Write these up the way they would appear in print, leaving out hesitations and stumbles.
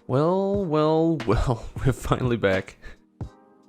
Well, we're finally back.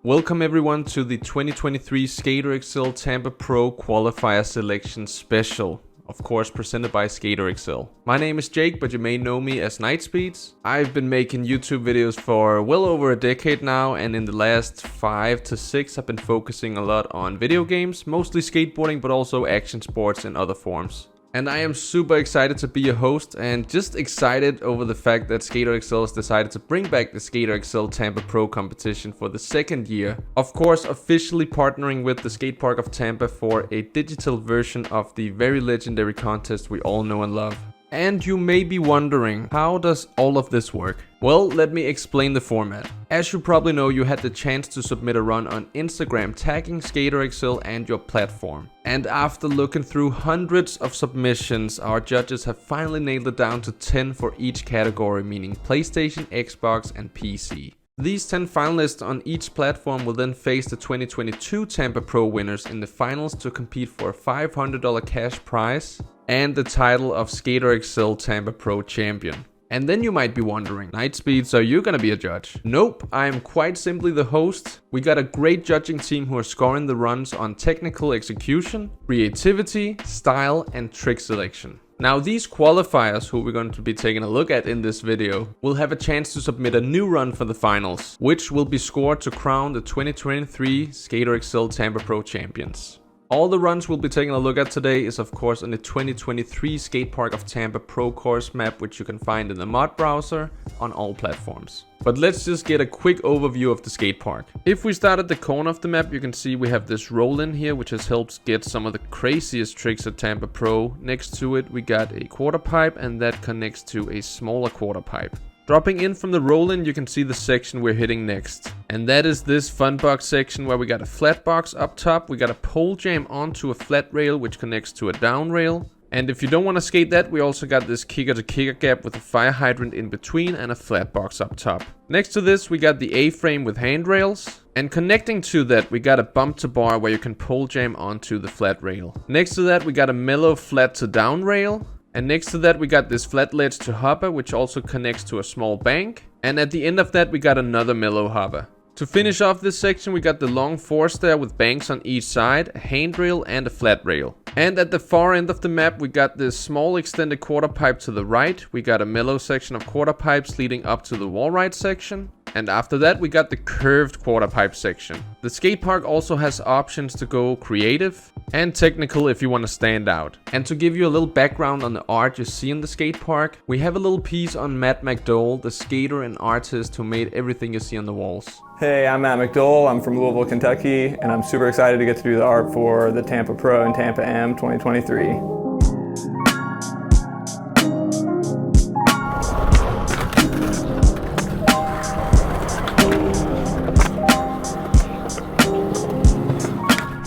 Welcome everyone to the 2023 Skater XL Tampa Pro Qualifier Selection Special. Of course, presented by Skater XL. My name is Jake, but you may know me as Nightspeeds. I've been making YouTube videos for well over a decade now, and in the last 5 to 6 I've been focusing a lot on video games, mostly skateboarding, but also action sports in other forms. And I am super excited to be your host, and just excited over the fact that Skater XL has decided to bring back the Skater XL Tampa Pro competition for the second year. Of course, officially partnering with the skate park of Tampa for a digital version of the very legendary contest we all know and love. And you may be wondering, how does all of this work? Well, let me explain the format. As you probably know, you had the chance to submit a run on Instagram tagging Skater XL and your platform. And after looking through hundreds of submissions, our judges have finally nailed it down to 10 for each category, meaning PlayStation, Xbox and PC. These 10 finalists on each platform will then face the 2022 Tampa Pro winners in the finals to compete for a $500 cash prize and the title of Skater XL Tampa Pro champion. And then you might be wondering, Nightspeeds, are you gonna be a judge? Nope, I am quite simply the host. We got a great judging team who are scoring the runs on technical execution, creativity, style and trick selection. Now these qualifiers, who we're going to be taking a look at in this video, will have a chance to submit a new run for the finals, which will be scored to crown the 2023 Skater XL Tampa Pro champions. All the runs we'll be taking a look at today is of course on the 2023 Skate Park of Tampa Pro course map, which you can find in the mod browser on all platforms. But let's just get a quick overview of the skate park. If we start at the corner of the map, you can see we have this roll-in here, which has helped get some of the craziest tricks at Tampa Pro. Next to it, we got a quarter pipe, and that connects to a smaller quarter pipe. Dropping in from the roll-in, you can see the section we're hitting next. And that is this fun box section where we got a flat box up top, we got a pole jam onto a flat rail which connects to a down rail. And if you don't want to skate that, we also got this kicker to kicker gap with a fire hydrant in between and a flat box up top. Next to this, we got the A-frame with handrails. And connecting to that, we got a bump to bar where you can pole jam onto the flat rail. Next to that, we got a mellow flat to down rail. And next to that, we got this flat ledge to hopper, which also connects to a small bank. And at the end of that, we got another mellow hopper. To finish off this section, we got the long force there with banks on each side, a handrail and a flat rail. And at the far end of the map, we got this small extended quarter pipe to the right. We got a mellow section of quarter pipes leading up to the wall ride section. And after that, we got the curved quarter pipe section. The skate park also has options to go creative and technical if you want to stand out. And to give you a little background on the art you see in the skate park, we have a little piece on Matt Mcdole, the skater and artist who made everything you see on the walls. Hey, I'm Matt Mcdole. I'm from Louisville, Kentucky, and I'm super excited to get to do the art for the Tampa Pro and Tampa Am 2023.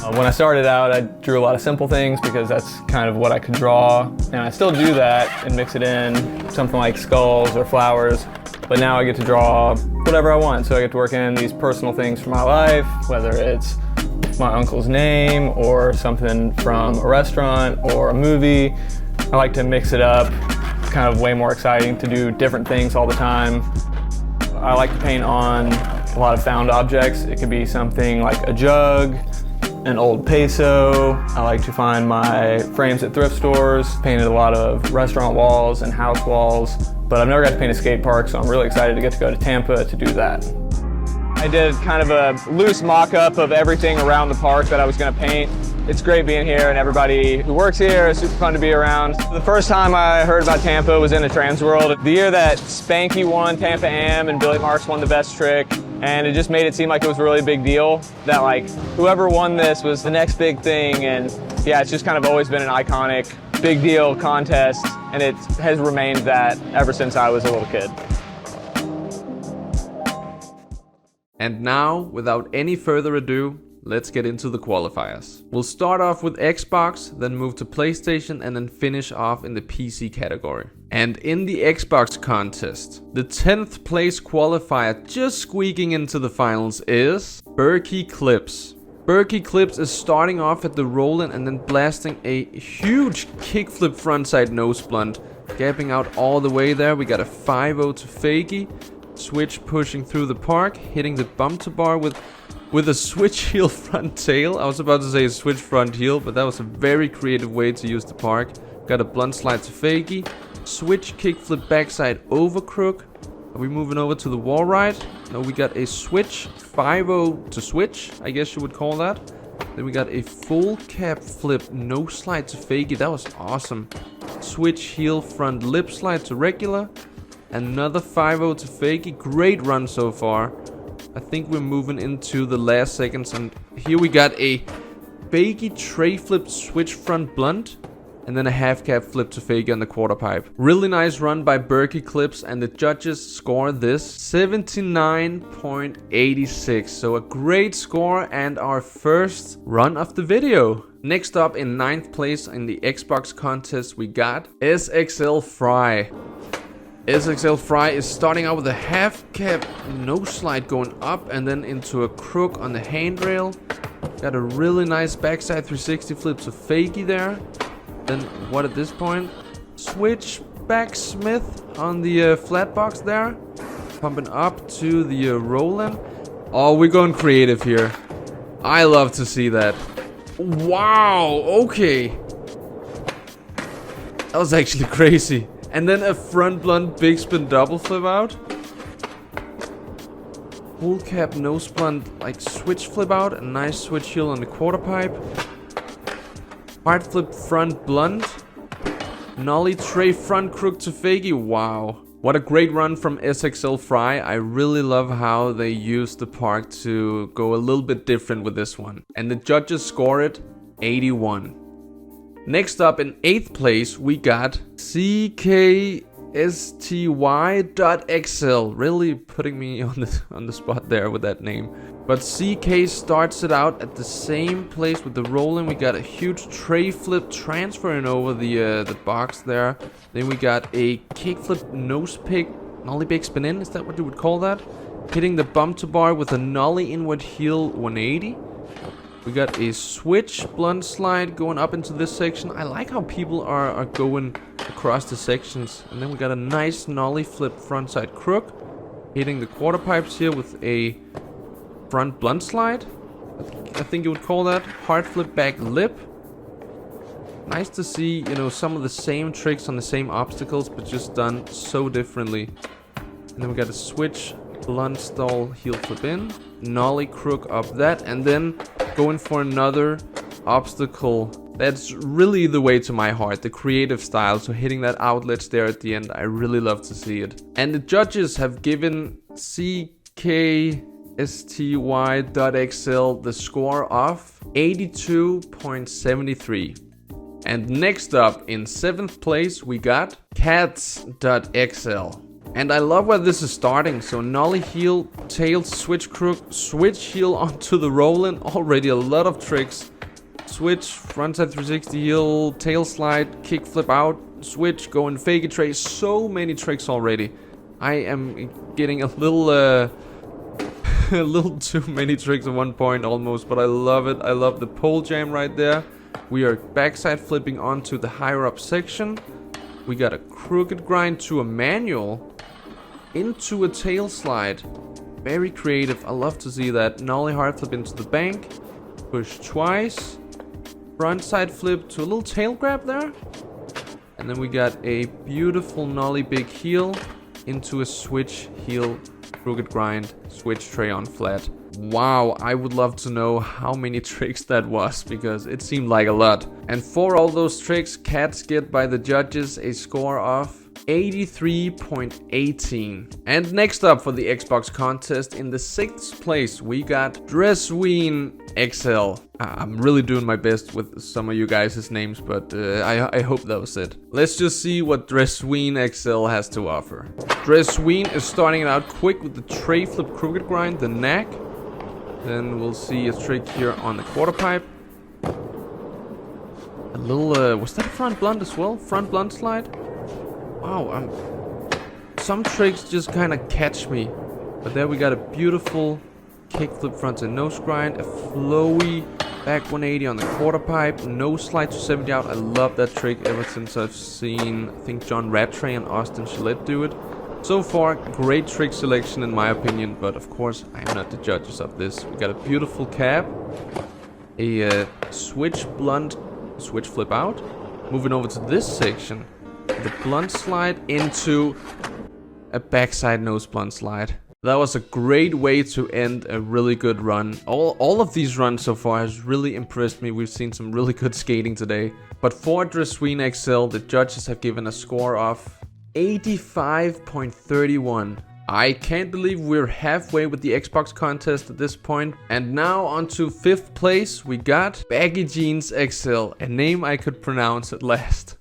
When I started out, I drew a lot of simple things because that's kind of what I could draw, and I still do that and mix it in, something like skulls or flowers, but now I get to draw whatever I want, so I get to work in these personal things from my life, whether it's my uncle's name or something from a restaurant or a movie. I like to mix it up, it's kind of way more exciting to do different things all the time. I like to paint on a lot of found objects. It could be something like a jug, an old peso. I like to find my frames at thrift stores, painted a lot of restaurant walls and house walls, but I've never got to paint a skate park, so I'm really excited to get to go to Tampa to do that. I did kind of a loose mock-up of everything around the park that I was going to paint. It's great being here, and everybody who works here is super fun to be around. The first time I heard about Tampa was in a Trans World. The year that Spanky won Tampa Am and Billy Marks won the best trick, and it just made it seem like it was a really big deal, that like whoever won this was the next big thing. And yeah, it's just kind of always been an iconic big deal contest, and it has remained that ever since I was a little kid. And now, without any further ado, let's get into the qualifiers. We'll start off with Xbox, then move to PlayStation, and then finish off in the PC category. And in the Xbox contest, the 10th place qualifier just squeaking into the finals is Berkey Clips. Berkey Clips is starting off at the roll-in and then blasting a huge kickflip frontside nose blunt, gapping out all the way there. We got a 5-0 to Fakey. Switch pushing through the park, hitting the bump to bar with a switch heel front tail. I was about to say switch front heel, but that was a very creative way to use the park. Got a blunt slide to fakie, switch kickflip backside over crook. Are we moving over to the wall ride? No, we got a switch 5-0 to switch, I guess you would call that. Then we got a full cap flip no slide to fakie. That was awesome. Switch heel front lip slide to regular. Another 5-0 to fakie. Great run so far. I think we're moving into the last seconds, and here we got a fakie tray flip switch front blunt, and then a half cap flip to fakie on the quarter pipe. Really nice run by Berkey Clips, and the judges score this 79.86. So a great score and our first run of the video. Next up, in 9th place in the Xbox contest, we got SXL Fry. SXL Fry is starting out with a half cap no slide going up and then into a crook on the handrail. Got a really nice backside 360 flip to fakie there. Then what at this point? Switch back Smith on the flat box there. Pumping up to the roll-in. Oh, we're going creative here. I love to see that. Wow, okay. That was actually crazy. And then a front blunt big spin double flip out. Full cap nose blunt like switch flip out. A nice switch heel on the quarter pipe. Hard flip front blunt. Nollie tray front crook to fakie. Wow. What a great run from SXL Fry. I really love how they used the park to go a little bit different with this one. And the judges score it 81. Next up, in 8th place, we got CKSTY.XL. Really putting me on the spot there with that name. But CK starts it out at the same place with the rolling. We got a huge tray flip transferring over the box there. Then we got a kickflip nose pick, nollie big spin in. Is that what you would call that? Hitting the bump to bar with a nollie inward heel 180. We got a switch blunt slide going up into this section. I like how people are going across the sections. And then we got a nice nollie flip frontside crook. Hitting the quarter pipes here with a front blunt slide. I think you would call that. Hard flip back lip. Nice to see, you know, some of the same tricks on the same obstacles, but just done so differently. And then we got a switch blunt stall heel flip in. Nollie crook up that, and then going for another obstacle. That's really the way to my heart, the creative style. So hitting that outlet there at the end, I really love to see it. And the judges have given CKSTY.XL the score of 82.73. And next up, in 7th place, we got Cats.XL. And I love where this is starting. So nollie heel, tail, switch crook, switch heel onto the roll-in. Already a lot of tricks. Switch, frontside 360 heel, tail slide, kick flip out, switch, going fake it tray. So many tricks already. I am getting a little a little too many tricks at one point almost, but I love it. I love the pole jam right there. We are backside flipping onto the higher up section. We got a crooked grind to a manual into a tail slide. Very creative. I love to see that. Nollie hard flip into the bank. Push twice. Frontside flip to a little tail grab there. And then we got a beautiful nollie big heel into a switch heel crooked grind switch tray on flat. Wow, I would love to know how many tricks that was, because it seemed like a lot. And for all those tricks, Cats get by the judges a score of 83.18. And next up for the Xbox contest, in the 6th place, we got Dressween XL. I'm really doing my best with some of you guys' names, but I hope that was it. Let's just see what Dressween XL has to offer. Dressween is starting it out quick with the tray flip crooked grind, the knack. Then we'll see a trick here on the quarter pipe. A little, was that a front blunt as well? Front blunt slide? Wow, some tricks just kind of catch me. But there we got a beautiful kickflip front and nose grind. A flowy back 180 on the quarter pipe. Nose slide to 70 out. I love that trick ever since I've seen, I think, John Rattray and Austin Gillette do it. So far, great trick selection in my opinion, but of course, I am not the judges of this. We got a beautiful cab, a switch blunt, switch flip out. Moving over to this section, the blunt slide into a backside nose blunt slide. That was a great way to end a really good run. All of these runs so far has really impressed me. We've seen some really good skating today. But for Dressuine XL, the judges have given a score of 85.31. I can't believe we're halfway with the Xbox contest at this point. And now on to 5th place, we got Baggy Jeans XL, a name I could pronounce at last.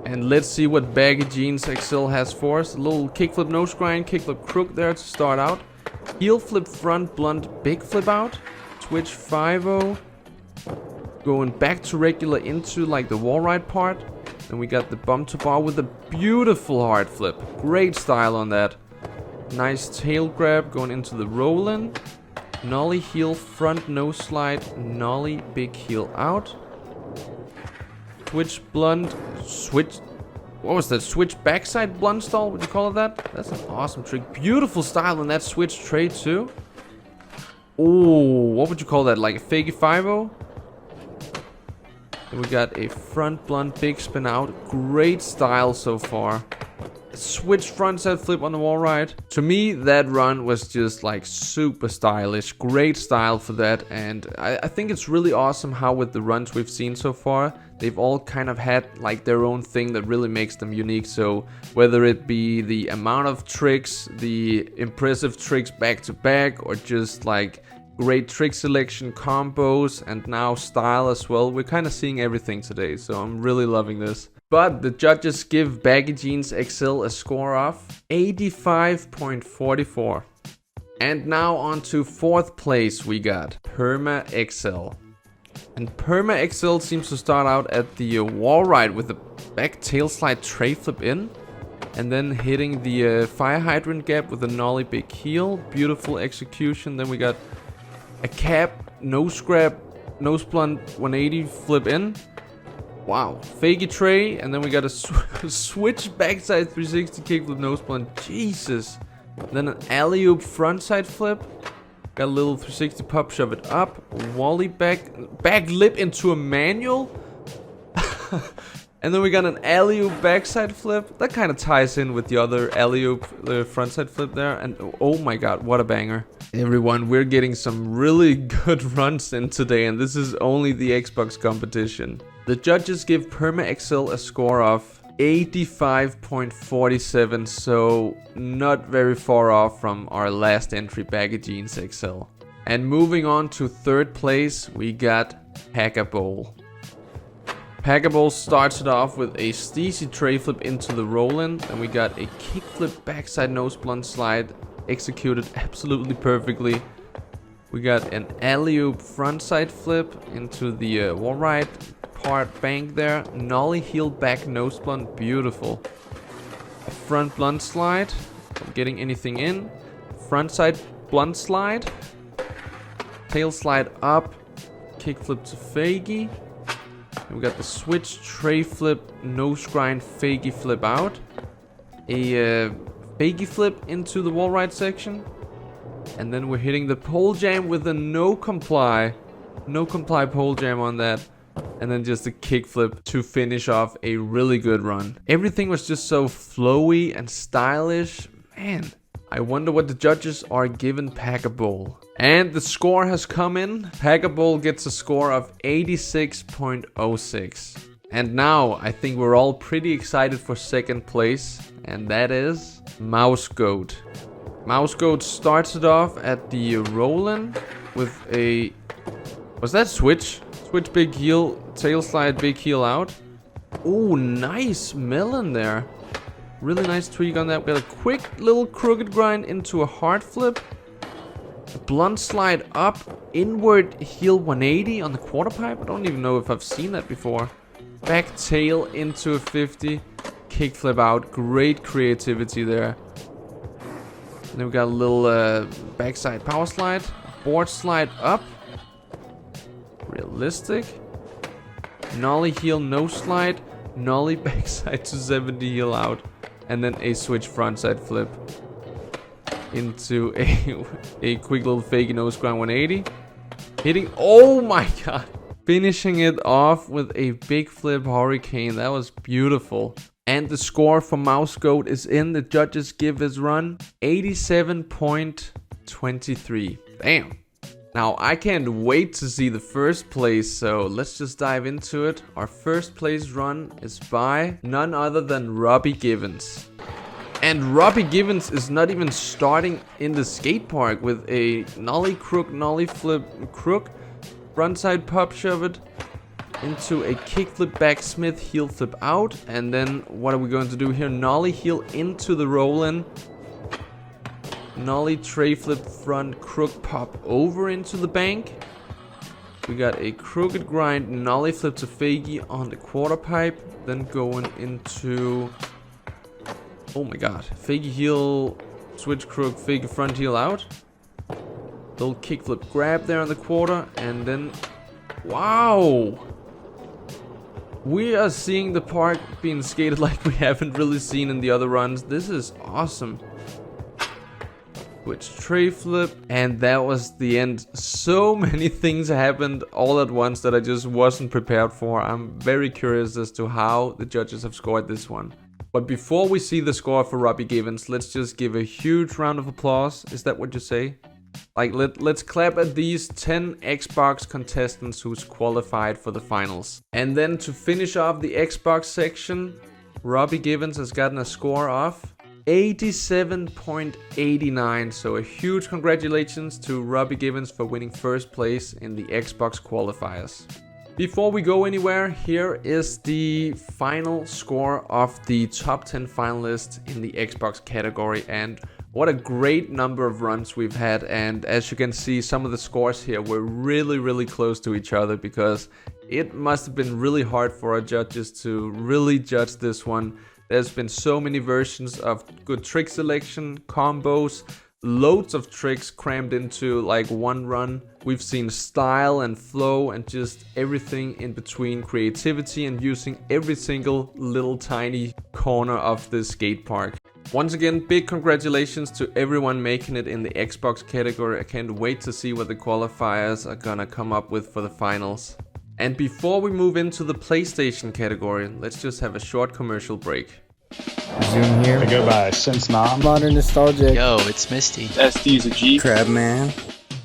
And let's see what Baggy Jeans XL has for us. A little kickflip nose grind, kickflip crook there to start out. Heel flip front blunt, big flip out. Switch 5-0. Going back to regular into like the wall ride part. Then we got the bump to bar with a beautiful hard flip. Great style on that. Nice tail grab going into the roll-in. Nollie heel front nose slide. Nollie big heel out. Switch blunt, switch, what was that? Switch backside blunt stall, would you call it that? That's an awesome trick. Beautiful style on that switch tray too. Oh, what would you call that? Like a fakey 5-0? Then we got a front blunt, big spin out. Great style so far. Switch front side flip on the wall ride. To me, that run was just like super stylish. Great style for that. And I think it's really awesome how with the runs we've seen so far, they've all kind of had like their own thing that really makes them unique. So whether it be the amount of tricks, the impressive tricks back to back, or just like great trick selection, combos, and now style as well. We're kind of seeing everything today. So I'm really loving this. But the judges give Baggy Jeans XL a score of 85.44. And now on to 4th place we got Perma XL. And Perma XL seems to start out at the wall ride with a back tail slide tray flip in. And then hitting the fire hydrant gap with a nollie big heel. Beautiful execution. Then we got a cap, nose grab, nose blunt 180 flip in. Wow, fakey tray, and then we got a switch backside 360 kickflip nose blunt. Jesus. Then an alley-oop frontside flip. Got a little 360 pop, shove it up. Wally back lip into a manual. And then we got an alley-oop backside flip. That kind of ties in with the other alley-oop frontside flip there. And oh my god, what a banger. Everyone, we're getting some really good runs in today, and this is only the Xbox competition. The judges give Perma XL a score of 85.47, so not very far off from our last entry, Baggy Jeans XL. And moving on to 3rd place, we got Hackabole. Hackabole starts it off with a steezy tray flip into the roll-in, and we got a kickflip backside nose blunt slide executed absolutely perfectly. We got an alley-oop frontside flip into the wall ride part bank there. Nollie heel back nose blunt, beautiful. A front blunt slide, not getting anything in. Frontside blunt slide. Tail slide up. Kickflip to fakie. And we got the switch tray flip, nose grind, fakie flip out. A fakie flip into the wall ride section. And then we're hitting the pole jam with a no comply pole jam on that. And then just a kickflip to finish off a really good run. Everything was just so flowy and stylish. Man, I wonder what the judges are giving Hackabole. And the score has come in. Hackabole gets a score of 86.06. And now I think we're all pretty excited for 2nd place. And that is Mouse Goat. Mouse Goat starts it off at the roll-in with a... Was that switch? Switch big heel, tail slide big heel out. Oh, nice melon there. Really nice tweak on that. We got a quick little crooked grind into a hard flip. A blunt slide up, inward heel 180 on the quarter pipe. I don't even know if I've seen that before. Back tail into a 50. Kick flip out. Great creativity there. And then we got a little backside power slide. Board slide up. Realistic. Nollie heel no slide. Nollie backside to 70 heel out. and then a switch frontside flip into a quick little fakey nose grind 180. Hitting, oh my god. Finishing it off with a big flip hurricane. That was beautiful. And the score for Mouse Goat is in. The judges give his run 87.23. Damn. Now I can't wait to see the first place, so let's just dive into it. Our first place run is by none other than Robbie Givens. And Robbie Givens is not even starting in the skate park with a nollie crook, nollie flip crook, frontside pop shove it into a kickflip backsmith, heel flip out, and then what are we going to do here? Nollie heel into the roll-in, nollie tray flip front crook pop over into the bank. We got a crooked grind, nollie flip to fakie on the quarter pipe, then going into, oh my god, fakie heel, switch crook, fakie front heel out. Little kickflip grab there on the quarter, and then, wow! We are seeing the park being skated like we haven't really seen in the other runs. This is awesome. Switch tray flip, and that was the end. So many things happened all at once that I just wasn't prepared for. I'm very curious as to how the judges have scored this one. But before we see the score for Robbie Givens, let's just give a huge round of applause. Is that what you say? Like, let's clap at these 10 Xbox contestants who's qualified for the finals. And then to finish off the Xbox section, Robbie Givens has gotten a score of 87.89. So a huge congratulations to Robbie Givens for winning first place in the Xbox qualifiers. Before we go anywhere, here is the final score of the top 10 finalists in the Xbox category, and what a great number of runs we've had. And as you can see, some of the scores here were really close to each other, because it must have been really hard for our judges to really judge this one. There's been so many versions of good trick selection, combos, loads of tricks crammed into like one run. We've seen style and flow and just everything in between, creativity and using every single little tiny corner of the skate park. Once again, big congratulations to everyone making it in the Xbox category. I can't wait to see what the qualifiers are gonna come up with for the finals. And before we move into the PlayStation category, let's just have a short commercial break. Zoom here. I go by Sense Nom. Modern Nostalgic. Yo, it's Misty. SD's a G. Crabman.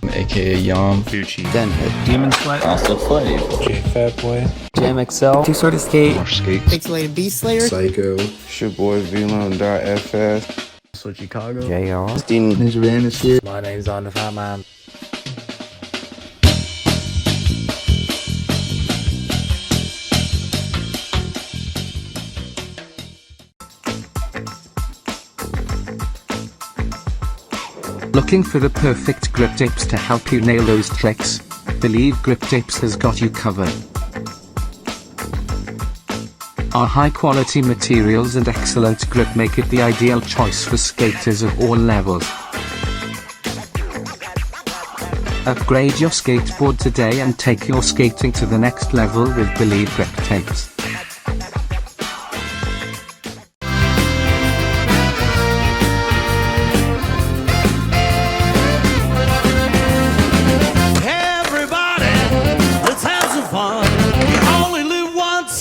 AKA Yom. Fucci. Denhit. Demon Sweat. Also Slave. J Fat Boy. Jam XL. Two-Sword Skate. More Skate. Pixelated Beast Slayer. Psycho. It's your boy Vlon FS. So Chicago. JR. Steam Ninja Van is here. My name's On the Fat Man. Looking for the perfect grip tapes to help you nail those tricks? Believe Grip Tapes has got you covered. Our high-quality materials and excellent grip make it the ideal choice for skaters of all levels. Upgrade your skateboard today and take your skating to the next level with Believe Grip Tapes.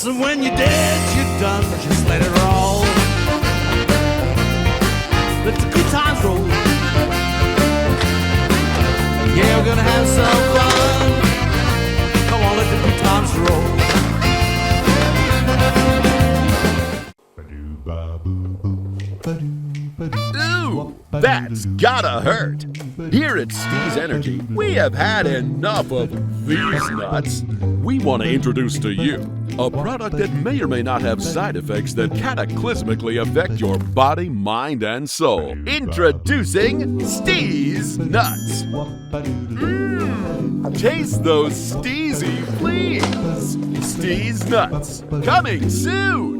When you're dead, you're done, just let it roll. Let the good times roll. Yeah, we're gonna have some fun. Come on, let the good times roll. Ooh, that's gotta hurt. Here at Steez Energy, we have had enough of these nuts. We want to introduce to you a product that may or may not have side effects that cataclysmically affect your body, mind, and soul. Introducing Steez Nuts. Taste those Steezy, please. Steez Nuts, coming soon.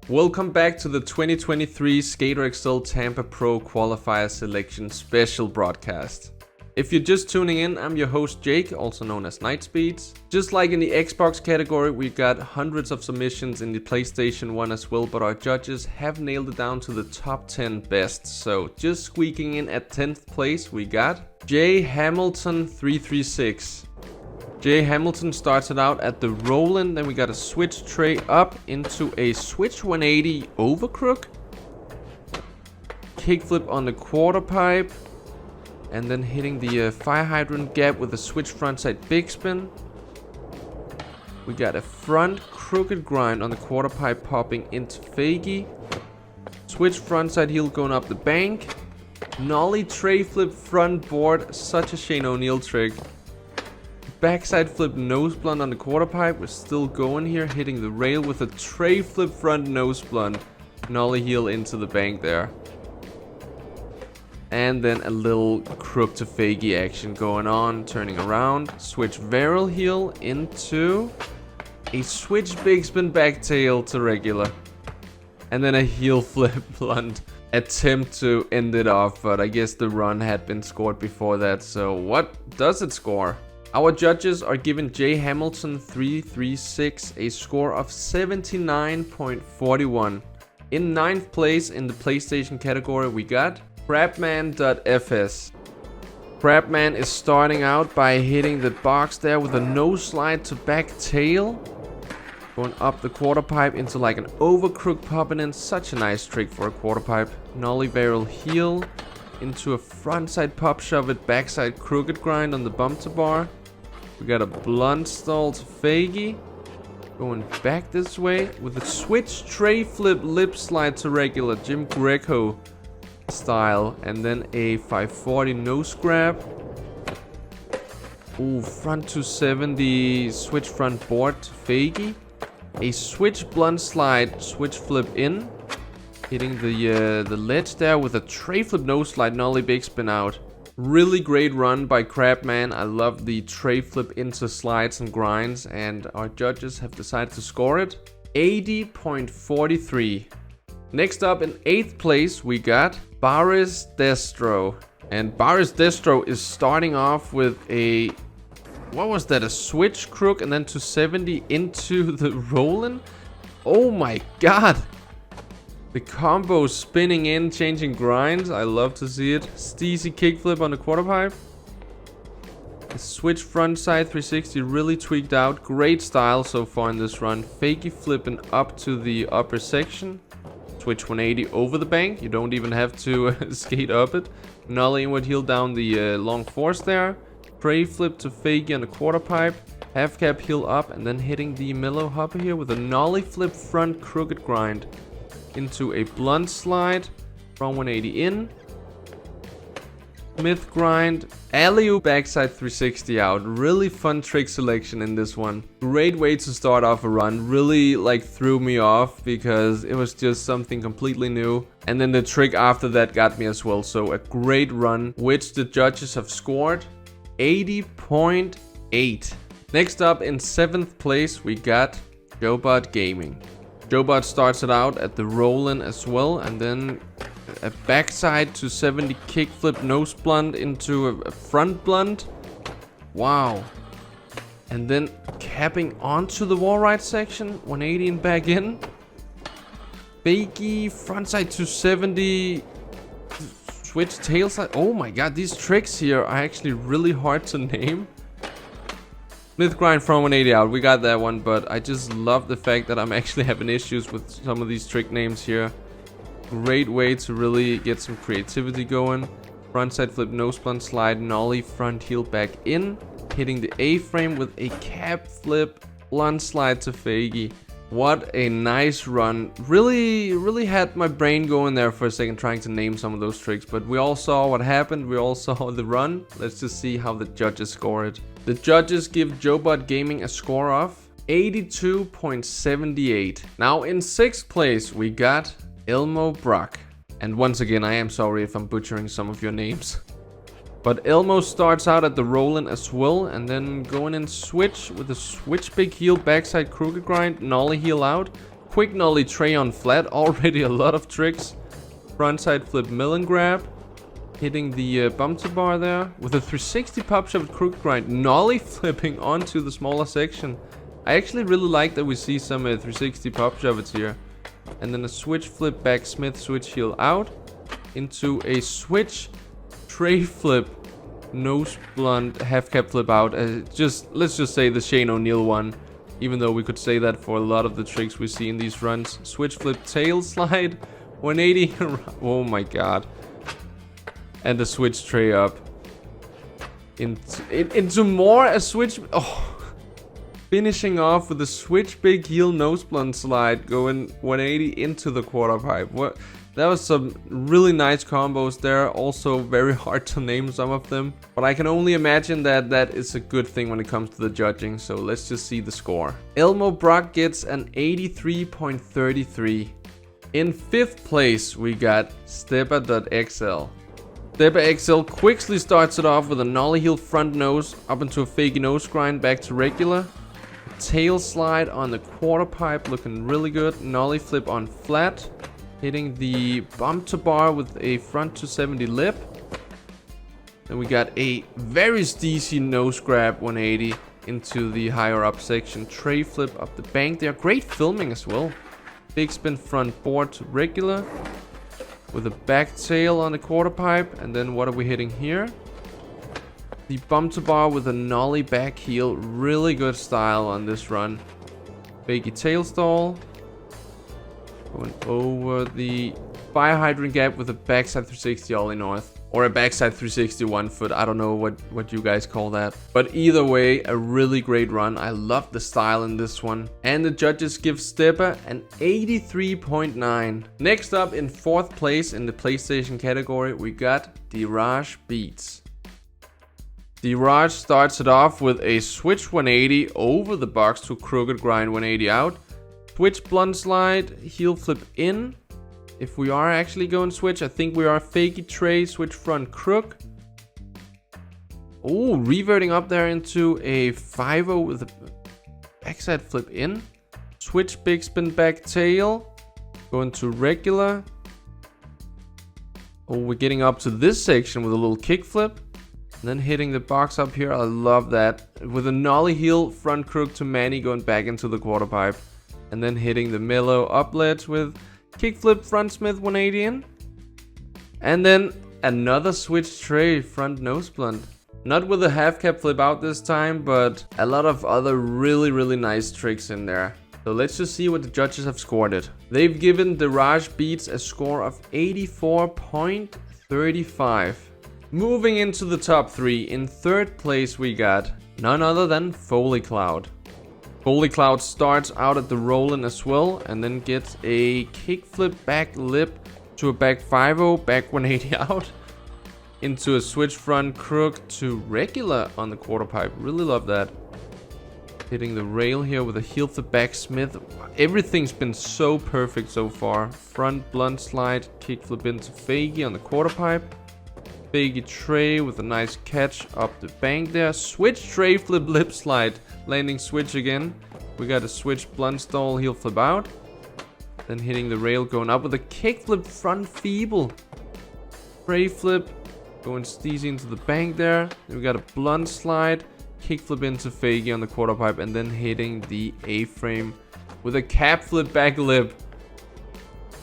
Welcome back to the 2023 Skater XL Tampa Pro Qualifier Selection Special broadcast. If you're just tuning in, I'm your host Jake, also known as Nightspeeds. Just like in the Xbox category, we got hundreds of submissions in the PlayStation 1 as well, but our judges have nailed it down to the top 10 best. So just squeaking in at 10th place, we got J Hamilton 336. J Hamilton starts it out at the Roland, then we got a switch tray up into a switch 180 overcrook, kickflip on the quarter pipe, and then hitting the fire hydrant gap with a switch frontside big spin. We got a front crooked grind on the quarter pipe popping into fagie. Switch frontside heel going up the bank. Nollie tray flip front board, such a Shane O'Neill trick. Backside flip nose blunt on the quarter pipe. We're still going here, hitting the rail with a tray flip front nose blunt. Nollie heel into the bank there. And then a little crook to fagie action going on, turning around. Switch varial heel into a switch big spin back tail to regular. And then a heel flip blunt attempt to end it off, but I guess the run had been scored before that. So what does it score? Our judges are giving J Hamilton 336 a score of 79.41. In 9th place in the PlayStation category, we got Crabman.fs. Crabman is starting out by hitting the box there with a nose slide to back tail. Going up the quarter pipe into like an over crook popping in. Such a nice trick for a quarter pipe. Nollie varial heel into a frontside pop shove it, backside crooked grind on the bump to bar. We got a blunt stall to fagie. Going back this way with a switch tray flip lip slide to regular, Jim Greco style, and then a 540 nose grab. Ooh, front 270 switch front board to fagie. A switch blunt slide, switch flip in, hitting the ledge there with a tray flip nose slide, nollie big spin out. Really great run by Crabman. I love the tray flip into slides and grinds, and our judges have decided to score it 80.43. Next up in 8th place, we got Baris Destro. And Baris Destro is starting off with a, what was that, a switch crook and then 270 into the Roland. Oh my god. The combo spinning in, changing grinds. I love to see it. Steezy kickflip on the quarter pipe. The switch front side 360 really tweaked out. Great style so far in this run. Fakie flipping up to the upper section. Switch 180 over the bank. You don't even have to skate up it. Nollie inward heel down the long force there. Tray flip to fagie on the quarter pipe. Half cap heel up and then hitting the mellow hopper here with a nollie flip front crooked grind into a blunt slide from 180 in. Smith grind, alley-oop backside 360 out. Really fun trick selection in this one. Great way to start off a run. Really like threw me off because it was just something completely new. And then the trick after that got me as well. So a great run, which the judges have scored 80.8. Next up in 7th place, we got Jobot Gaming. Jobot starts it out at the Roland as well, and then a backside to 70 kickflip nose blunt into a front blunt. Wow. And then capping onto the wall right section, 180 and back in. Fakie frontside 270 switch tail side. Oh my god, these tricks here are actually really hard to name. Smith grind from 180 out, we got that one, but I just love the fact that I'm actually having issues with some of these trick names here. Great way to really get some creativity going. Frontside flip nose blunt slide, nollie front heel back in, hitting the A-frame with a cap flip blunt slide to fagie. What a nice run. Really had my brain going there for a second trying to name some of those tricks, but we all saw what happened. We all saw the run. Let's just see how the judges score it. The judges give Jobot Gaming a score of 82.78. Now in 6th place, we got Elmo Brock. And once again, I am sorry if I'm butchering some of your names. But Elmo starts out at the Roland as well, and then going in switch with a switch big heel backside crooked grind, nollie heel out, Quick nollie tray on flat, already a lot of tricks. Frontside flip melon grab. Hitting the bumper bar there. With a 360 pop shove crooked grind. Nollie flipping onto the smaller section. I actually really like that we see some 360 pop shoves here. And then a switch flip back Smith switch heel out. Into a switch tray flip. Nose blunt half cap flip out. Let's just say the Shane O'Neill one. Even though we could say that for a lot of the tricks we see in these runs. Switch flip tail slide. 180. Oh my god. And the switch tray up. Into more a switch. Oh. Finishing off with a switch big heel nose blunt slide. Going 180 into the quarter pipe. What? That was some really nice combos there. Also very hard to name some of them. But I can only imagine that that is a good thing when it comes to the judging. So let's just see the score. Elmo Brock gets an 83.33. In 5th place, we got Stepper.XL. Stepper XL quickly starts it off with a nollie heel front nose up into a fakey nose grind back to regular. Tail slide on the quarter pipe looking really good. Nollie flip on flat. Hitting the bump to bar with a front 270 lip. Then we got a very steezy nose grab 180 into the higher up section. Tray flip up the bank there. Great filming as well. Big spin front board to regular. With a back tail on the quarter pipe. And then what are we hitting here? The bump to bar with a nollie back heel. Really good style on this run. Fakey tail stall. Going over the fire hydrant gap with a backside 360 ollie north. Or a backside 360 1 foot. I don't know what you guys call that. But either way, a really great run. I love the style in this one. And the judges give Stepper an 83.9. Next up in 4th place in the PlayStation category, we got Dirage Beats. Dirage starts it off with a switch 180 over the box to crooked grind 180 out. Switch blunt slide, heel flip in. If we are actually going switch, I think we are fakey tray, switch front crook. Oh, reverting up there into a 5-0 with a backside flip in. Switch big spin back tail. Going to regular. Oh, we're getting up to this section with a little kick flip. And then hitting the box up here. I love that. With a nollie heel front crook to Manny going back into the quarter pipe. And then hitting the mellow up ledge with kickflip front Smith 180 in. And then another switch tray front nose blunt. Not with a half cap flip out this time, but a lot of other really nice tricks in there. So let's just see what the judges have scored it. They've given Dirage Beats a score of 84.35. Moving into the top 3, in 3rd place we got none other than Foley Cloud. Foley Cloud starts out at the roll-in as well, and then gets a kickflip back lip to a back 5-0, back 180 out. Into a switch front crook to regular on the quarter pipe. Really love that. Hitting the rail here with a heel flip back Smith. Everything's been so perfect so far. Front blunt slide, kickflip into fakey on the quarter pipe. Fakey tray with a nice catch up the bank there. Switch tray flip lip slide. Landing switch again. We got a switch blunt stall heel flip out. Then hitting the rail going up with a kickflip front feeble. Tray flip. Going steezy into the bank there. Then we got a blunt slide. Kickflip into fakey on the quarter pipe. And then hitting the A-frame with a cap flip back lip.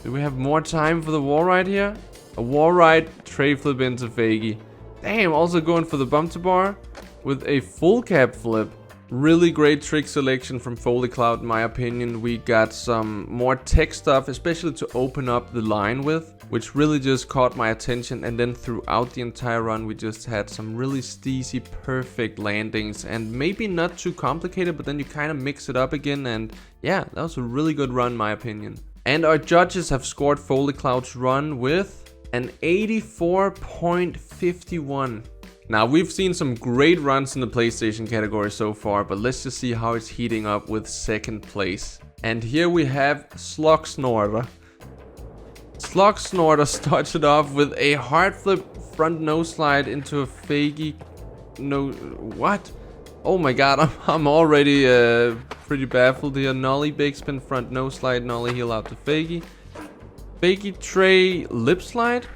Do we have more time for the wall ride here? A wall ride, tray flip into fakey. Damn, also going for the bump to bar with a full cap flip. Really great trick selection from Foley Cloud in my opinion. We got some more tech stuff, especially to open up the line with, which really just caught my attention. And then throughout the entire run we just had some really steezy perfect landings, and maybe not too complicated, but then you kind of mix it up again, and yeah, that was a really good run in my opinion. And our judges have scored Foley Cloud's run with an 84.51. Now, we've seen some great runs in the PlayStation category so far, but let's just see how it's heating up with 2nd place. And here we have Slug Snorter. Slug Snorter starts it off with a hard flip front nose slide into a fakey. No, what? Oh my god, I'm already pretty baffled here. Nollie, big spin, front no slide, nollie heel out to fakie. Fakie tray, lip slide.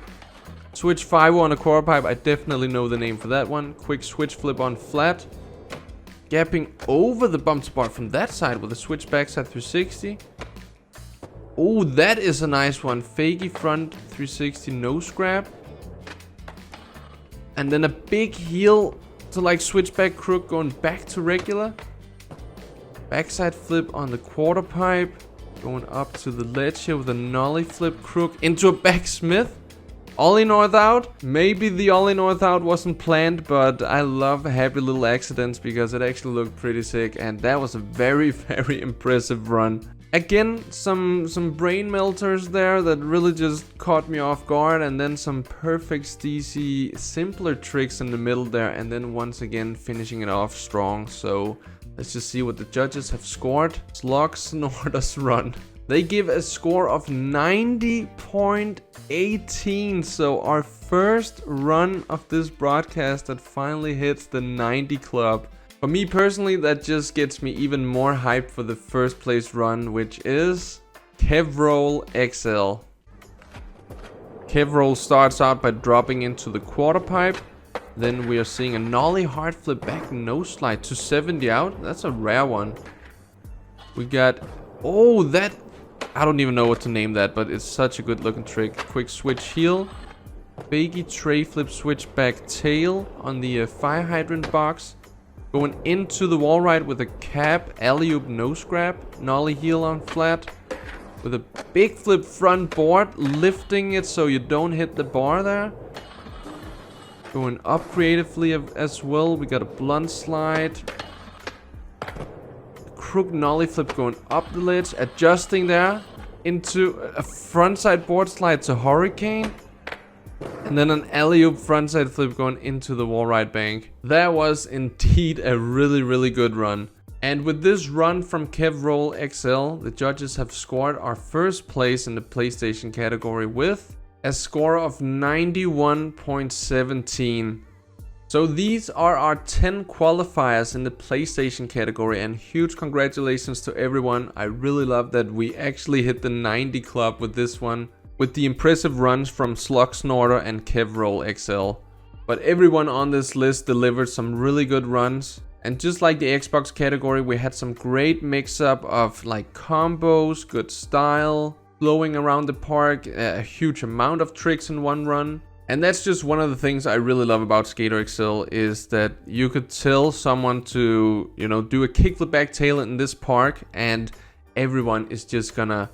Switch 5 on a quarter pipe. I definitely know the name for that one. Quick switch flip on flat. Gapping over the bump spot from that side with a switch backside 360. Oh, that is a nice one. Fakie front 360 nose grab. And then a big heel to like switch back crook going back to regular. Backside flip on the quarter pipe. Going up to the ledge here with a nollie flip crook into a back smith. Ollie north out. Maybe the ollie north out wasn't planned, but I love happy little accidents because it actually looked pretty sick. And that was a very, very impressive run. Again, some brain melters there that really just caught me off guard, and then some perfect steezy simpler tricks in the middle there, and then once again finishing it off strong. So let's just see what the judges have scored. Slog Snorter's run. They give a score of 90.18, so our first run of this broadcast that finally hits the 90 club. For me personally, that just gets me even more hyped for the first place run, which is Qualifier XL. Qualifier starts out by dropping into the quarter pipe. Then we are seeing a nollie hard flip back no slide to 70 out. That's a rare one. We got, oh, that, I don't even know what to name that, but it's such a good looking trick. Quick switch heel. Fakie tray flip switch back tail on the fire hydrant box. Going into the wall ride with a cap, alley-oop nose grab, nollie heel on flat. With a big flip front board, lifting it so you don't hit the bar there. Going up creatively as well, we got a blunt slide. Crook nollie flip going up the ledge, adjusting there. Into a frontside board slide to hurricane. And then an alley-oop frontside flip going into the wall ride bank. That was indeed a really, really good run. And with this run from Qualifier XL, the judges have scored our first place in the PlayStation category with a score of 91.17. So these are our 10 qualifiers in the PlayStation category, and huge congratulations to everyone. I really love that we actually hit the 90 club with this one, with the impressive runs from Slug Snorter and Qualifier XL. But everyone on this list delivered some really good runs. And just like the Xbox category, we had some great mix-up of like combos, good style, blowing around the park, a huge amount of tricks in one run. And that's just one of the things I really love about Skater XL, is that you could tell someone to, you know, do a kickflip back tail in this park, and everyone is just gonna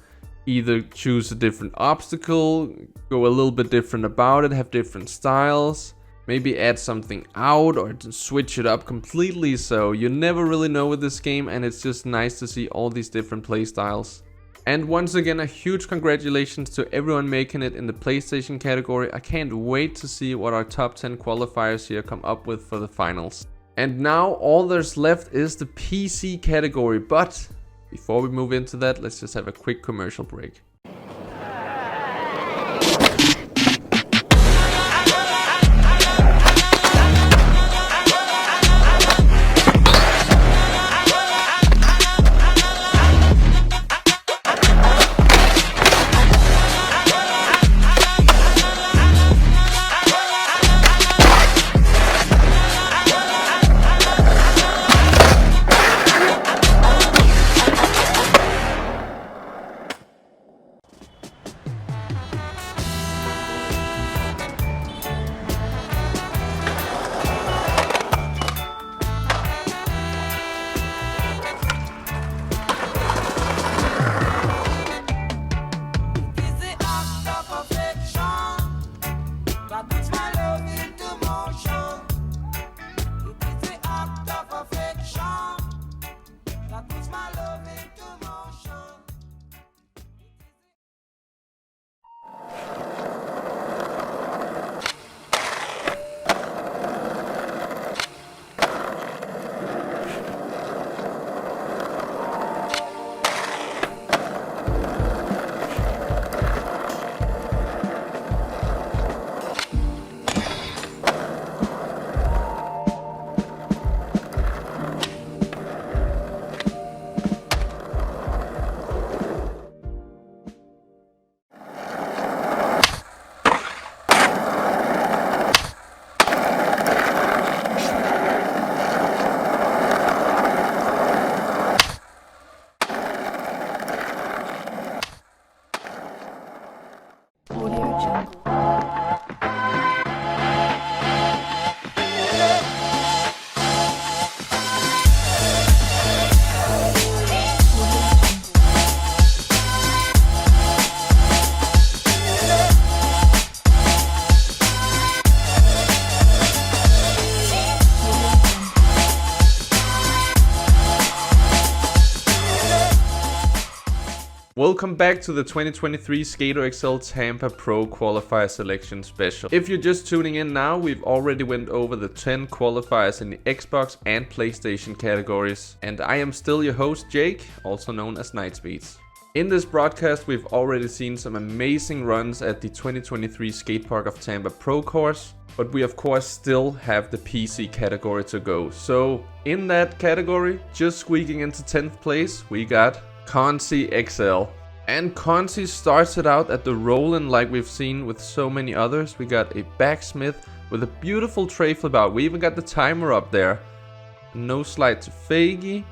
either choose a different obstacle, go a little bit different about it, have different styles, maybe add something out or switch it up completely. So you never really know with this game, and it's just nice to see all these different play styles. And once again, a huge congratulations to everyone making it in the PlayStation category. I can't wait to see what our top 10 qualifiers here come up with for the finals. And now all there's left is the PC category, but before we move into that, let's just have a quick commercial break. Welcome back to the 2023 Skater XL Tampa Pro Qualifier Selection Special. If you're just tuning in now, we've already went over the 10 qualifiers in the Xbox and PlayStation categories. And I am still your host, Jake, also known as Nightspeeds. In this broadcast, we've already seen some amazing runs at the 2023 Skate Park of Tampa Pro course. But we of course still have the PC category to go. So in that category, just squeaking into 10th place, we got Qualifier XL. And Qualifier starts it out at the roll-in like we've seen with so many others. We got a backsmith with a beautiful tray flip out. We even got the timer up there. No slide to Faggy.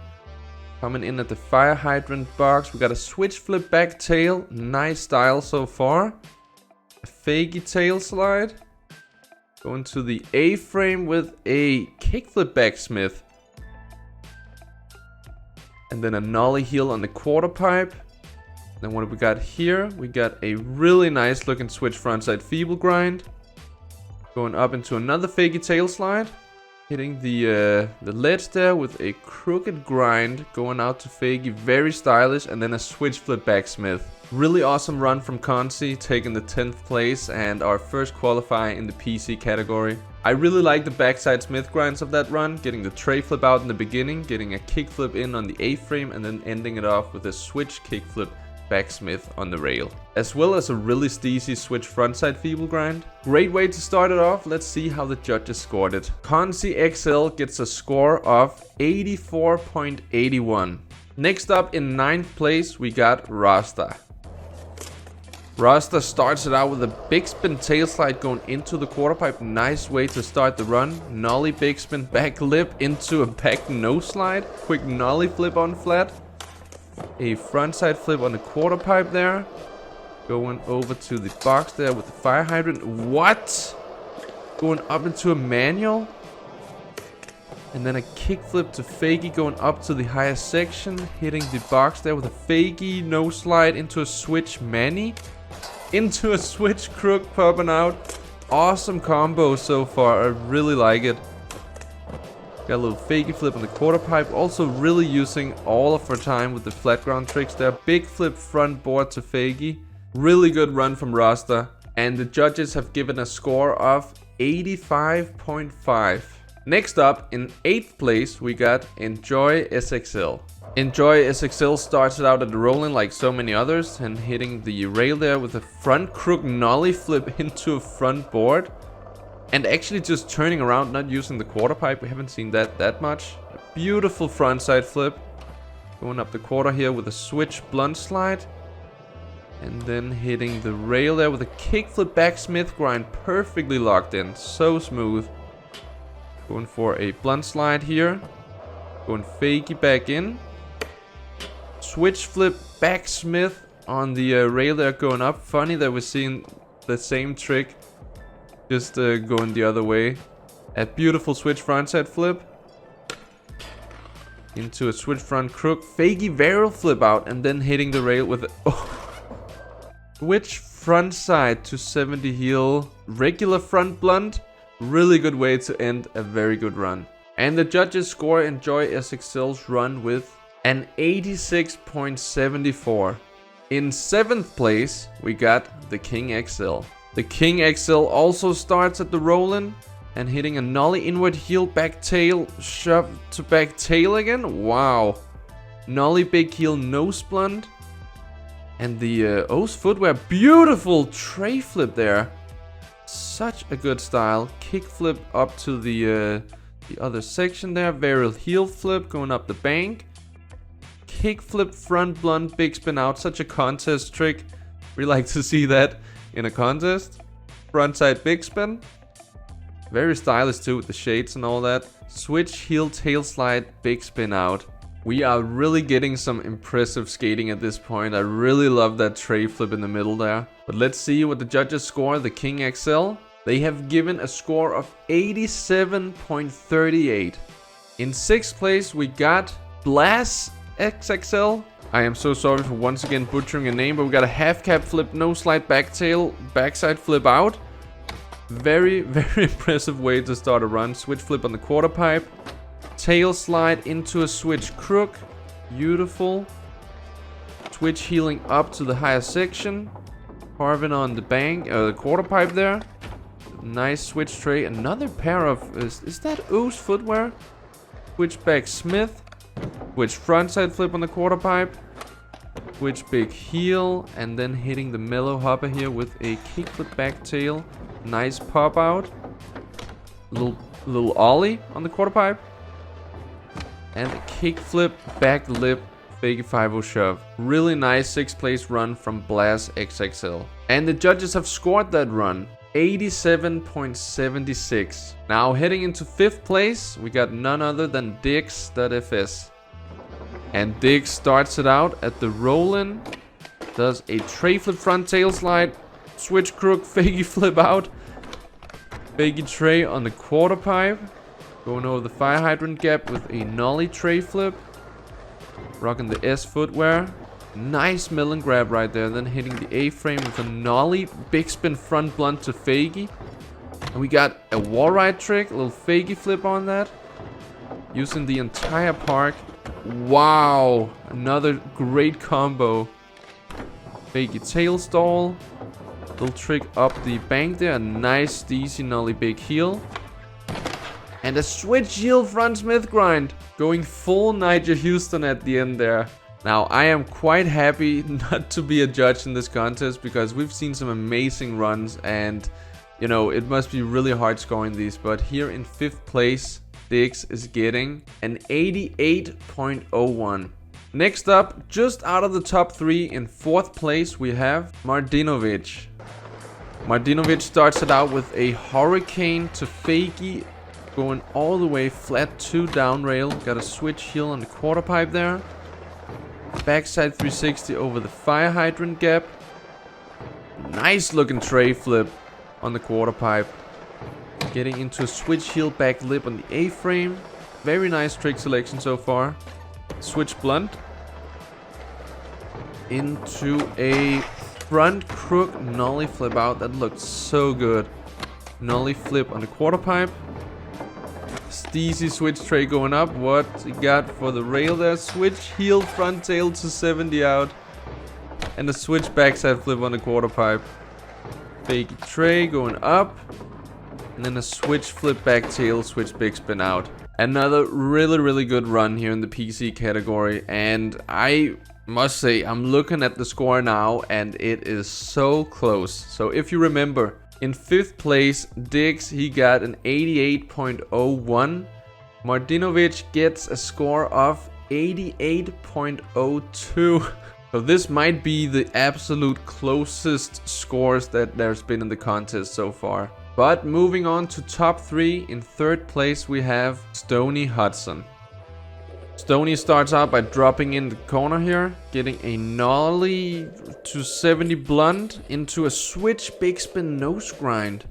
Coming in at the fire hydrant box. We got a switch flip back tail. Nice style so far. A Faggy tail slide. Going to the A-frame with a kickflip backsmith. And then a nollie heel on the quarter pipe. Then what do we got here? We got a really nice looking switch frontside feeble grind. Going up into another Faggy tail slide. Hitting the ledge there with a crooked grind. Going out to Faggy, very stylish. And then a switch flip backsmith. Really awesome run from Qualifier, taking the 10th place and our first qualifier in the PC category. I really like the backside smith grinds of that run, getting the tray flip out in the beginning, getting a kickflip in on the A-frame and then ending it off with a switch kickflip backsmith on the rail. As well as a really steezy switch frontside feeble grind. Great way to start it off. Let's see how the judges scored it. Qualifier XL gets a score of 84.81. Next up in 9th place we got Rasta. Rasta starts it out with a big spin tail slide going into the quarter pipe. Nice way to start the run. Nollie big spin back lip into a back nose slide. Quick nollie flip on flat. A frontside flip on the quarter pipe there. Going over to the box there with the fire hydrant. What? Going up into a manual. And then a kickflip to Faggy going up to the highest section. Hitting the box there with a Faggy nose slide into a switch mani. Into a switch crook popping out. Awesome combo so far. I really like it. Got a little Faggy flip on the quarter pipe. Also really using all of our time with the flat ground tricks there. Big flip front board to Faggy. Really good run from Rasta. And the judges have given a score of 85.5. Next up in 8th place we got Enjoy SXL. Enjoy SXL starts it out at the rolling like so many others and hitting the rail there with a front crook nollie flip into a front board. And actually just turning around, not using the quarter pipe. We haven't seen that much. A beautiful frontside flip. Going up the quarter here with a switch blunt slide. And then hitting the rail there with a kickflip backsmith grind. Perfectly locked in. So smooth. Going for a blunt slide here. Going Faggy back in. Switch flip backsmith on the rail there going up. Funny that we're seeing the same trick just going the other way. A beautiful switch frontside flip. Into a switch front crook. Faggy varial flip out and then hitting the rail with a switch front side to 70 heel. Regular front blunt. Really good way to end a very good run. And the judges score Enjoy SXL's run with an 86.74. In 7th place, we got the King XL. The King XL also starts at the roll-in and hitting a nollie inward heel back tail, shove to back tail again. Wow. Nollie big heel nose blunt. And the O's footwear, beautiful tray flip there. Such a good style. Kick flip up to the other section there. Varial heel flip going up the bank. Kick flip front blunt big spin out. Such a contest trick. We like to see that in a contest. Frontside big spin. Very stylish too with the shades and all that. Switch heel tail slide big spin out. We are really getting some impressive skating at this point. I really love that tray flip in the middle there. But let's see what the judges score. The King XL. They have given a score of 87.38. In 6th place we got Blast XXL. I am so sorry for once again butchering a name, but we got a half cap flip, no slide back tail, backside flip out. Very, very impressive way to start a run. Switch flip on the quarter pipe. Tail slide into a switch crook. Beautiful. switch healing up to the higher section. Carving on the bank, the quarter pipe there. Nice switch tray. Another pair of, is that O's footwear? Switch back Smith. Switch frontside flip on the quarter pipe. Switch big heel. And then hitting the mellow hopper here with a kickflip back tail. Nice pop out. Little ollie on the quarter pipe. And a kickflip back lip. Fake 5-0 shove. Really nice 6th place run from Blast XXL. And the judges have scored that run. 87.76. Now heading into 5th place, we got none other than Dix.fs. And Dix starts it out at the roll-in. Does a tray flip front tail slide. Switch crook, fakey flip out. Fakey tray on the quarter pipe. Going over the fire hydrant gap with a nollie tray flip. Rocking the S footwear. Nice melon grab right there. Then hitting the A-frame with a nollie. Big spin front blunt to fakie. And we got a wall ride trick. A little fakie flip on that. Using the entire park. Wow. Another great combo. Fakie tail stall. Little trick up the bank there. A nice DC nollie big heel. And a switch heel front Smith grind. Going full Nigel Houston at the end there. Now, I am quite happy not to be a judge in this contest because we've seen some amazing runs and, you know, it must be really hard scoring these. But here in 5th place, Dix is getting an 88.01. Next up, just out of the top 3 in 4th place, we have Mardinovic. Mardinovic starts it out with a hurricane to fakie. Going all the way flat to down rail. Got a switch heel on the quarter pipe there. Backside 360 over the fire hydrant gap. Nice looking tray flip on the quarter pipe. Getting into a switch heel back lip on the A-frame. Very nice trick selection so far. Switch blunt. Into a front crook nollie flip out. That looked so good. Nollie flip on the quarter pipe. Steezy switch tray going up. What you got for the rail there? Switch heel front tail to 70 out. And a switch backside flip on the quarter pipe. Fake tray going up. And then a switch flip back tail, switch big spin out. Another really good run here in the PC category. And I must say, I'm looking at the score now and it is so close. So if you remember, in 5th place, Dix, he got an 88.01. Mardinovic gets a score of 88.02. So this might be the absolute closest scores that there's been in the contest so far. But moving on to top 3, in 3rd place we have Stony Hudson. Stony starts out by dropping in the corner here, getting a nollie to 70 blunt into a switch big spin nose grind.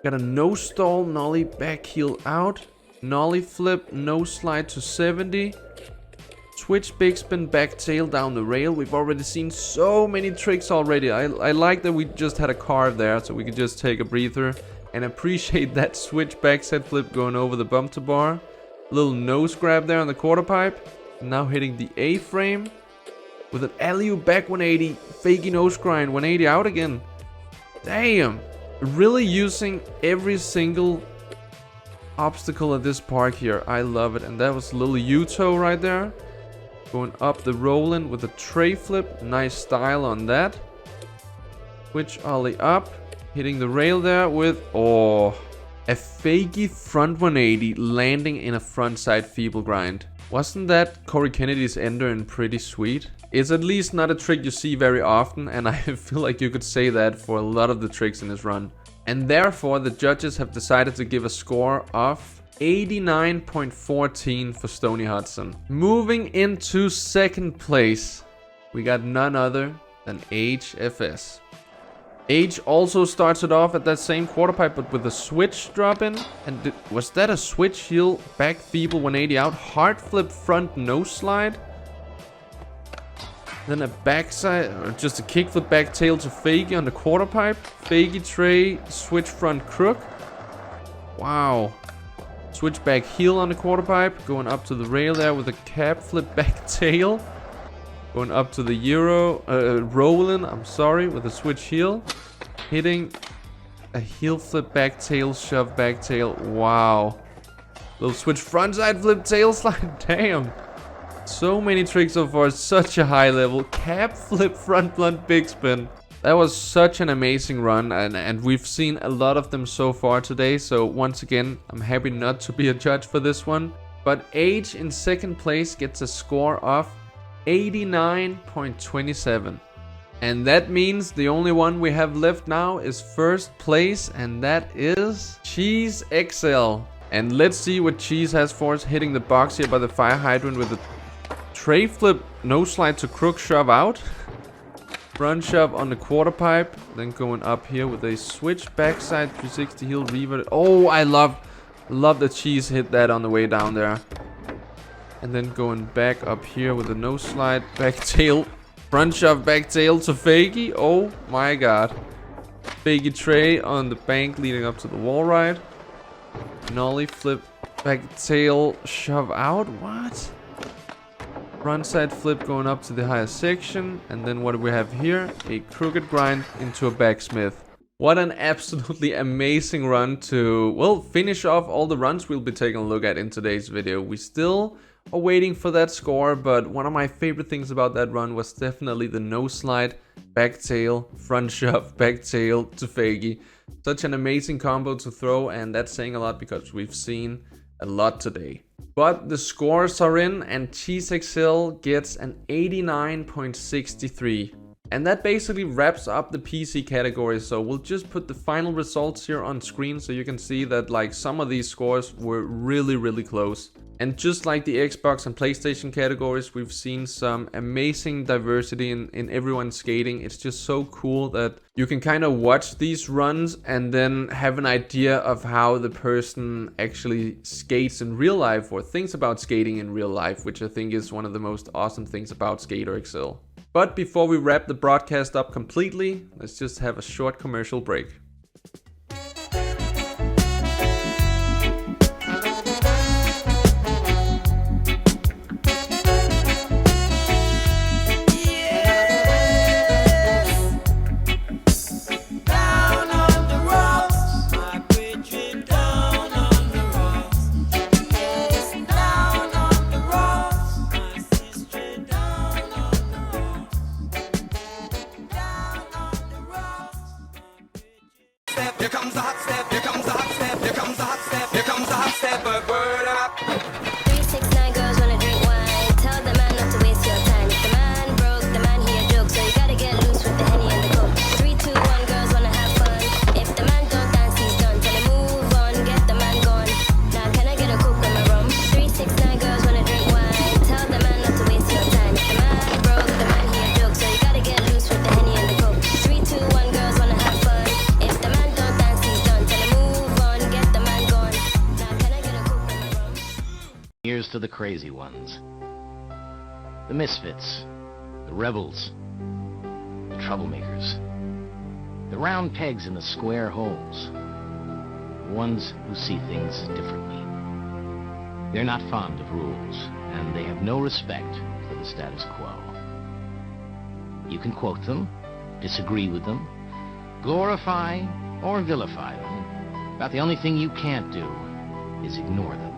Got a nose stall, nollie back heel out, nollie flip, nose slide to 70. Switch big spin back tail down the rail. We've already seen so many tricks already. I like that we just had a carve there so we could just take a breather and appreciate that switch backside flip going over the bump to bar. Little nose grab there on the quarter pipe. Now hitting the A-frame with an alley-oop back 180. Fakey nose grind 180 out again. Damn. Really using every single obstacle at this park here. I love it. And that was a little U-toe right there. Going up the roll-in with a tray flip. Nice style on that. Switch ollie up. Hitting the rail there with... oh... a fakey front 180 landing in a frontside feeble grind. Wasn't that Corey Kennedy's ender and pretty sweet? It's at least not a trick you see very often, and I feel like you could say that for a lot of the tricks in this run. And therefore the judges have decided to give a score of 89.14 for Stony Hudson. Moving into 2nd place, we got none other than HFS. H also starts it off at that same quarter pipe, but with a switch drop in. And was that a switch heel back feeble 180 out? Hard flip front nose slide. Then a backside, or just a kickflip back tail to fakie on the quarter pipe. Fakie tray, switch front crook. Wow. Switch back heel on the quarter pipe. Going up to the rail there with a cab flip back tail. Going up to the Euro, rolling, I'm sorry, with a switch heel. Hitting a heel flip back tail, shove back tail. Wow. Little switch frontside flip tail slide. Damn. So many tricks so far, such a high level. Cap flip front blunt big spin. That was such an amazing run, and we've seen a lot of them so far today. So once again, I'm happy not to be a judge for this one. But Age in second place gets a score of 89.27. And that means the only one we have left now is first place, and that is Cheese XL. And let's see what Cheese has for us, hitting the box here by the fire hydrant with a tray flip, no slide to crook shove out. Front shove on the quarter pipe, then going up here with a switch backside 360 heel revert. Oh, I love that Cheese hit that on the way down there. And then going back up here with a no slide back tail. Front shove back tail to fakie. Oh my god. Fakie tray on the bank leading up to the wall ride. Nollie flip back tail shove out. What? Frontside flip going up to the higher section. And then what do we have here? A crooked grind into a backsmith. What an absolutely amazing run to, well, finish off all the runs we'll be taking a look at in today's video. We still are waiting for that score, but one of my favorite things about that run was definitely the no slide, back tail, front shove, back tail to fakie. Such an amazing combo to throw, and that's saying a lot because we've seen a lot today. But the scores are in, and Cheese XL gets an 89.63. And that basically wraps up the PC category. So we'll just put the final results here on screen so you can see that like some of these scores were really close. And just like the Xbox and PlayStation categories, we've seen some amazing diversity in everyone's skating. It's just so cool that you can kind of watch these runs and then have an idea of how the person actually skates in real life or thinks about skating in real life, which I think is one of the most awesome things about Skater XL. But before we wrap the broadcast up completely, let's just have a short commercial break. Here comes the hot step, here comes the hot step, here comes the hot step, here comes the hot step, but word up. 369 girls wanna drink wine. Tell the man not to waste your time. If the man broke, the man he a joke, so you gotta get loose with the Henny and the Coke. 3, 2, 1, girls wanna have fun. If the man don't dance, he's done. Tell him move on, get the man gone. Now can I get a Coke with my rum? 369 girls wanna drink wine. Tell the man not to waste your time. If the man broke, the man he a joke, so you gotta get loose with the Henny and the Coke. 3, 2, 1, girls wanna have fun. If the man don't dance, he's done. Tell him move on, get the man gone. Now can I get a Coke with my rum? Here's to the crazy ones. The misfits. The rebels. The troublemakers. The round pegs in the square holes. The ones who see things differently. They're not fond of rules, and they have no respect for the status quo. You can quote them, disagree with them, glorify or vilify them. About the only thing you can't do is ignore them.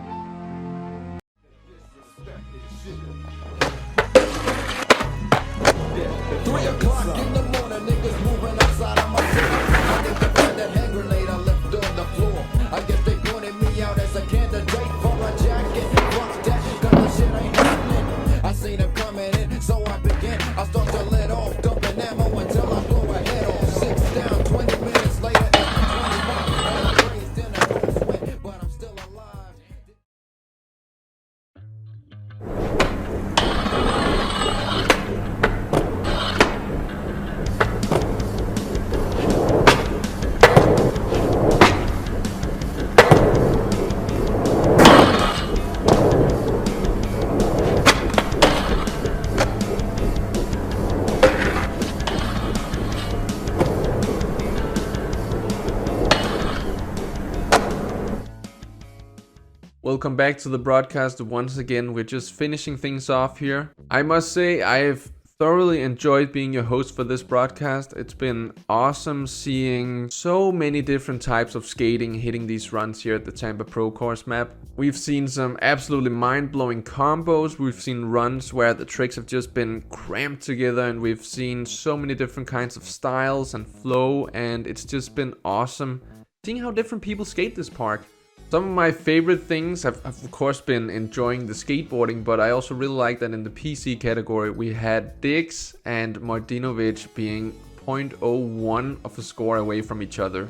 Welcome back to the broadcast once again. We're just finishing things off here. I must say I've thoroughly enjoyed being your host for this broadcast. It's been awesome seeing so many different types of skating hitting these runs here at the Tampa Pro course map. We've seen some absolutely mind-blowing combos. We've seen runs where the tricks have just been cramped together, and we've seen so many different kinds of styles and flow, and it's just been awesome seeing how different people skate this park. Some of my favorite things have of course been enjoying the skateboarding, but I also really like that in the PC category we had Diggs and Martinovic being 0.01 of a score away from each other.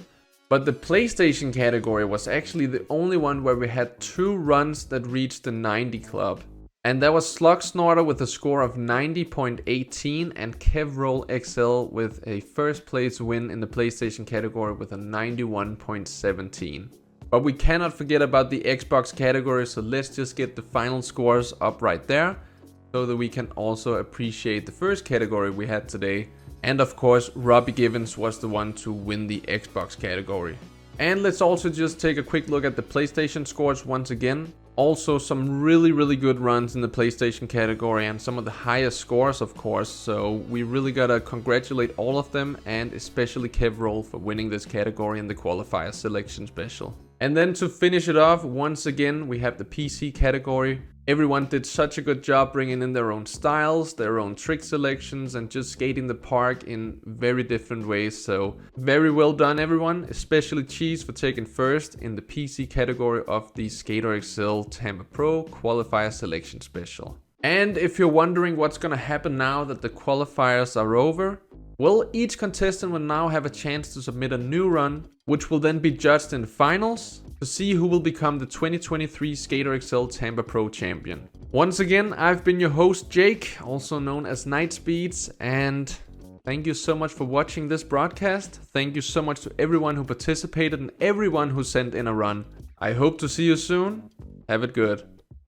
But the PlayStation category was actually the only one where we had 2 runs that reached the 90 club. And that was Slug Snorter with a score of 90.18 and Kevrol XL with a first place win in the PlayStation category with a 91.17. But we cannot forget about the Xbox category, so let's just get the final scores up right there so that we can also appreciate the first category we had today. And of course, Robbie Givens was the one to win the Xbox category. And let's also just take a quick look at the PlayStation scores once again. Also some really good runs in the PlayStation category and some of the highest scores, of course, so we really gotta congratulate all of them, and especially Kevrol for winning this category in the qualifier selection special. And then to finish it off, once again we have the PC category. Everyone did such a good job bringing in their own styles, their own trick selections, and just skating the park in very different ways. So very well done everyone, especially Cheese for taking first in the PC category of the Skater XL Tampa Pro Qualifier Selection Special. And if you're wondering what's gonna happen now that the qualifiers are over, well, each contestant will now have a chance to submit a new run, which will then be judged in the finals to see who will become the 2023 Skater XL Tampa Pro champion. Once again, I've been your host Jake, also known as Nightspeeds, and thank you so much for watching this broadcast. Thank you so much to everyone who participated and everyone who sent in a run. I hope to see you soon. Have it good.